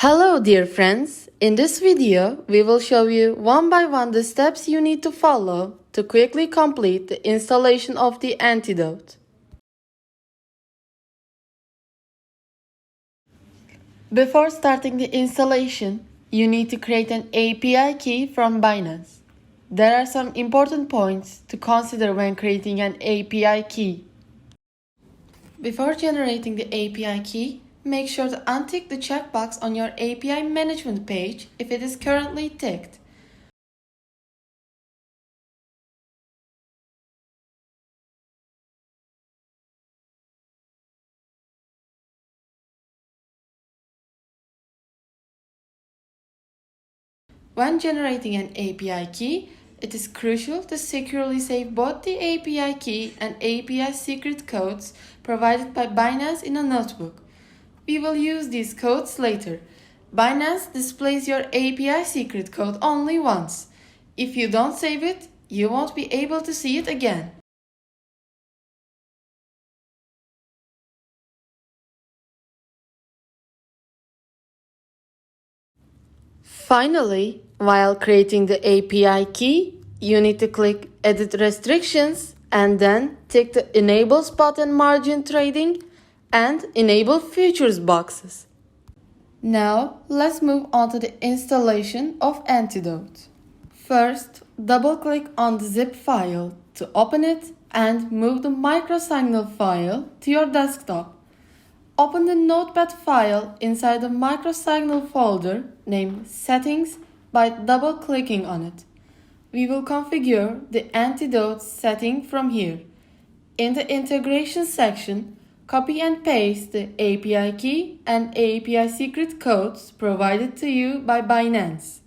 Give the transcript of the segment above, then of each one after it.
Hello dear friends, in this video we will show you one by one the steps you need to follow to quickly complete the installation of the Antidote. Before starting the installation, you need to create an API key from Binance. There are some important points to consider when creating an API key. Before generating the API key, make sure to untick the checkbox on your API management page if it is currently ticked. When generating an API key, it is crucial to securely save both the API key and API secret codes provided by Binance in a notebook. We will use these codes later. Binance displays your API secret code only once. If you don't save it, you won't be able to see it again. Finally, while creating the API key, you need to click Edit Restrictions and then tick the Enable Spot and Margin Trading and Enable Futures boxes. Now, let's move on to the installation of Antidote. First, double-click on the zip file to open it and move the microsignal file to your desktop. Open the Notepad file inside the microsignal folder named Settings by double-clicking on it. We will configure the Antidote setting from here. In the integration section, copy and paste the API key and API secret codes provided to you by Binance.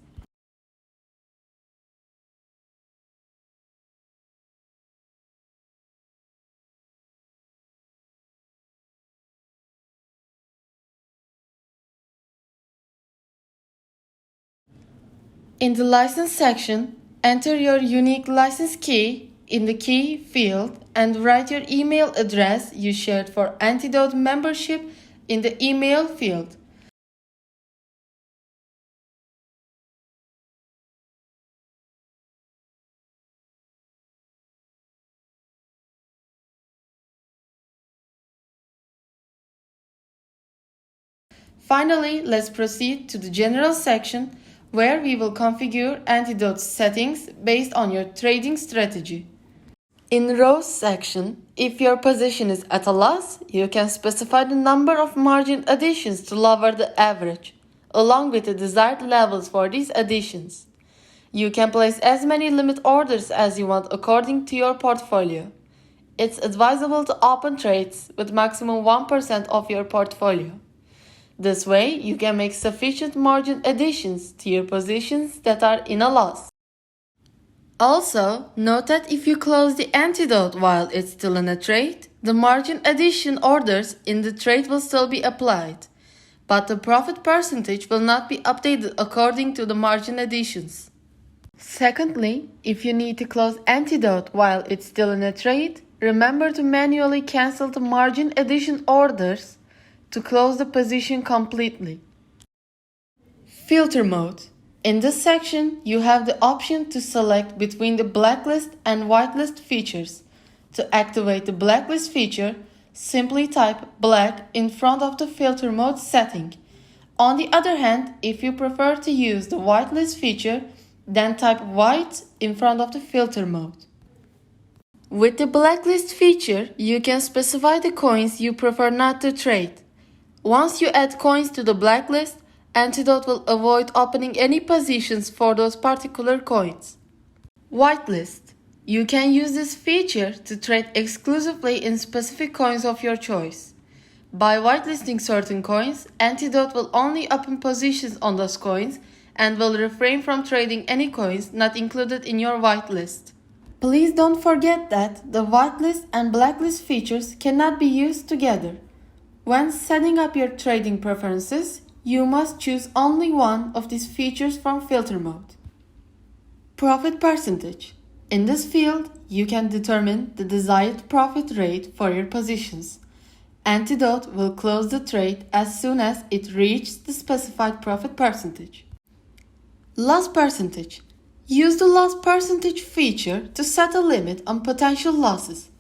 In the license section, enter your unique license key in the key field and write your email address you shared for Antidote membership in the email field. Finally, let's proceed to the general section where we will configure Antidote settings based on your trading strategy. In rows section, if your position is at a loss, you can specify the number of margin additions to lower the average, along with the desired levels for these additions. You can place as many limit orders as you want according to your portfolio. It's advisable to open trades with maximum 1% of your portfolio. This way, you can make sufficient margin additions to your positions that are in a loss. Also, note that if you close the Antidote while it's still in a trade, the margin addition orders in the trade will still be applied, but the profit percentage will not be updated according to the margin additions. Secondly, if you need to close Antidote while it's still in a trade, remember to manually cancel the margin addition orders to close the position completely. Filter mode. In this section, you have the option to select between the blacklist and whitelist features. To activate the blacklist feature, simply type black in front of the filter mode setting. On the other hand, if you prefer to use the whitelist feature, then type white in front of the filter mode. With the blacklist feature, you can specify the coins you prefer not to trade. Once you add coins to the blacklist, Antidote will avoid opening any positions for those particular coins. Whitelist. You can use this feature to trade exclusively in specific coins of your choice. By whitelisting certain coins, Antidote will only open positions on those coins and will refrain from trading any coins not included in your whitelist. Please don't forget that the whitelist and blacklist features cannot be used together. When setting up your trading preferences, you must choose only one of these features from filter mode. Profit percentage. In this field, you can determine the desired profit rate for your positions. Antidote will close the trade as soon as it reaches the specified profit percentage. Loss percentage. Use the loss percentage feature to set a limit on potential losses.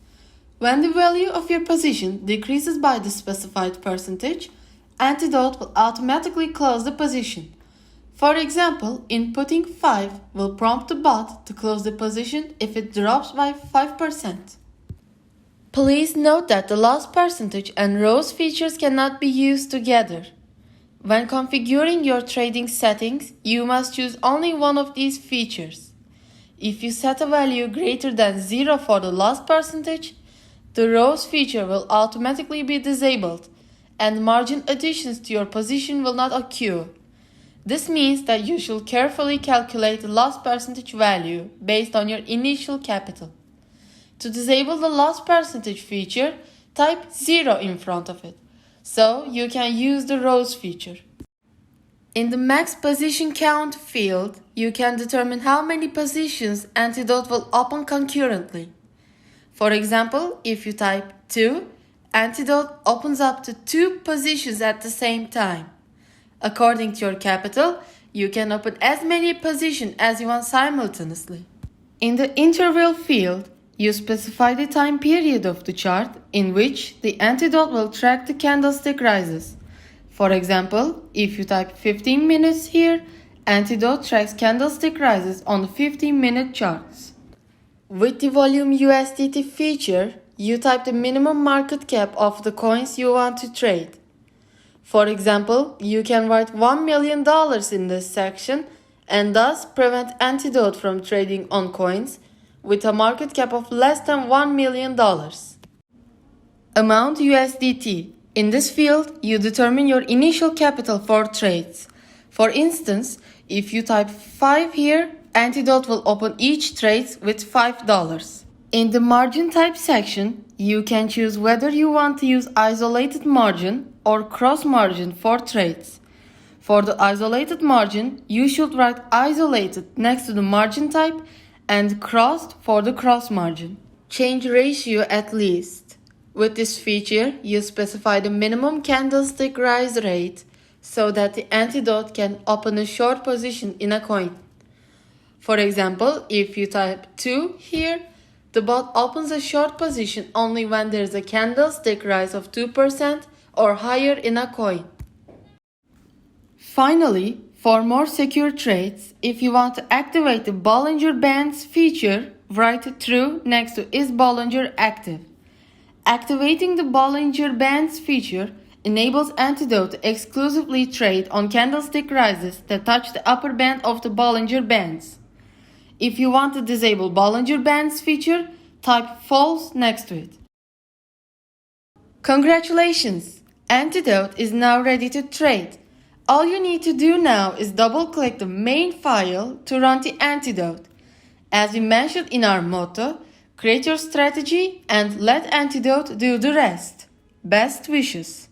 When the value of your position decreases by the specified percentage, Antidote will automatically close the position. For example, inputting 5 will prompt the bot to close the position if it drops by 5%. Please note that the loss percentage and ROAS features cannot be used together. When configuring your trading settings, you must choose only one of these features. If you set a value greater than 0 for the loss percentage, the ROAS feature will automatically be disabled, and margin additions to your position will not occur. This means that you should carefully calculate the loss percentage value based on your initial capital. To disable the loss percentage feature, type 0 in front of it, so you can use the ROAS feature. In the max position count field, you can determine how many positions Antidote will open concurrently. For example, if you type 2, Antidote opens up to 2 positions at the same time. According to your capital, you can open as many positions as you want simultaneously. In the interval field, you specify the time period of the chart in which the Antidote will track the candlestick rises. For example, if you type 15 minutes here, Antidote tracks candlestick rises on the 15-minute charts. With the volume USDT feature, you type the minimum market cap of the coins you want to trade. For example, you can write $1 million in this section and thus prevent Antidote from trading on coins with a market cap of less than $1 million. Amount USDT. In this field, you determine your initial capital for trades. For instance, if you type 5 here, Antidote will open each trade with $5. In the margin type section, you can choose whether you want to use isolated margin or cross margin for trades. For the isolated margin, you should write isolated next to the margin type and crossed for the cross margin. Change ratio at least. With this feature, you specify the minimum candlestick rise rate so that the Antidote can open a short position in a coin. For example, if you type 2 here, the bot opens a short position only when there is a candlestick rise of 2% or higher in a coin. Finally, for more secure trades, if you want to activate the Bollinger Bands feature, write true next to is Bollinger active. Activating the Bollinger Bands feature enables Antidote to exclusively trade on candlestick rises that touch the upper band of the Bollinger Bands. If you want to disable Bollinger Bands feature, type false next to it. Congratulations! Antidote is now ready to trade. All you need to do now is double-click the main file to run the Antidote. As we mentioned in our motto, create your strategy and let Antidote do the rest. Best wishes!